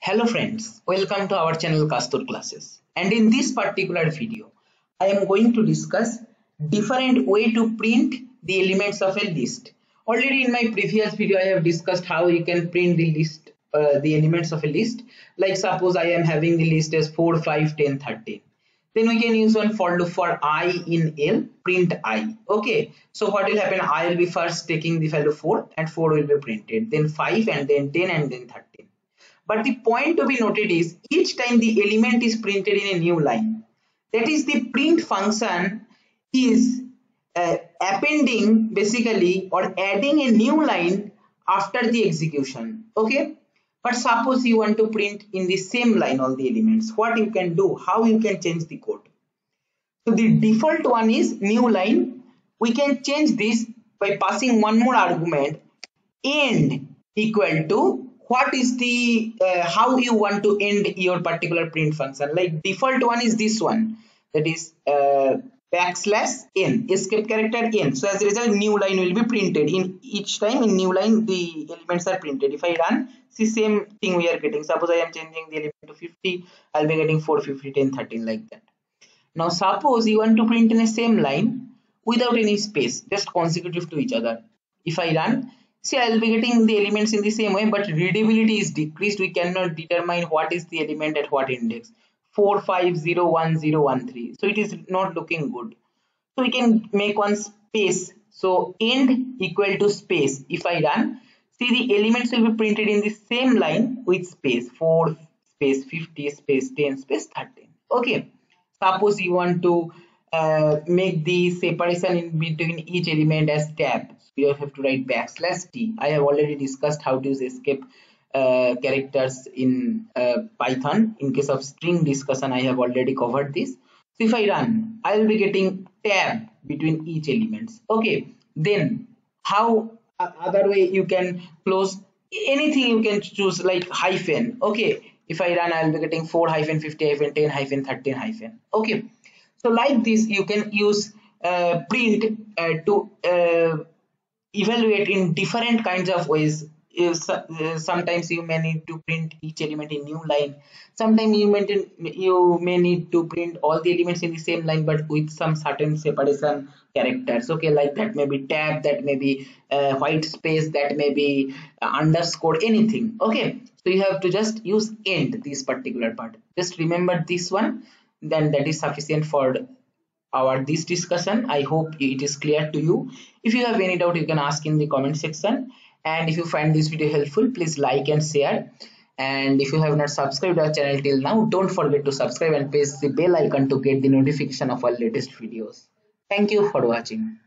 Hello friends, welcome to our channel Castor Classes. And in this particular video, I am going to discuss different way to print the elements of a list. Already in my previous video, I have discussed how you can print the list, the elements of a list. Like suppose I am having the list as 4, 5, 10, 13. Then we can use one for loop for I in L, print I. Okay, so what will happen? I will be first taking the value 4 and 4 will be printed. Then 5 and then 10 and then 13. But the point to be noted is each time the element is printed in a new line, that is the print function is appending basically or adding a new line after the execution. Okay, but suppose you want to print in the same line all the elements, what you can do, how you can change the code. So the default one is new line. We can change this by passing one more argument, end equal to what is the how you want to end your particular print function. Like default one is this one, that is backslash n, escape character n. So as a result, new line will be printed. In each time in new line the elements are printed. If I run, see same thing we are getting. Suppose I am changing the element to 50, I'll be getting 4, 50, 10, 13 like that. Now suppose you want to print in the same line without any space, just consecutive to each other. If I run, see, I will be getting the elements in the same way, but readability is decreased. We cannot determine what is the element at what index. 4, 5, 0, 1, 0, 1, 3. So it is not looking good. So we can make one space. So end equal to space. If I run, see the elements will be printed in the same line with space. 4 space 50 space 10 space 13. Okay. Suppose you want to make the separation in between each element as tab. So you have to write backslash t. I have already discussed how to use escape characters in Python. In case of string discussion, I have already covered this. So if I run, I will be getting tab between each elements. Okay. Then how other way you can close anything, you can choose like hyphen. Okay. If I run, I will be getting 4 hyphen 50 hyphen 10 hyphen 13 hyphen. Okay. So like this, you can use print to evaluate in different kinds of ways. Sometimes you may need to print each element in new line. Sometimes you may need to print all the elements in the same line but with some certain separation characters. Okay, like that may be tab, that may be white space, that may be underscore, anything. Okay, so you have to just use end, this particular part. Just remember this one, then that is sufficient for our this discussion. I hope it is clear to you. If you have any doubt, you can ask in the comment section. And if you find this video helpful, please like and share. And if you have not subscribed our channel till now, don't forget to subscribe and press the bell icon to get the notification of our latest videos. Thank you for watching.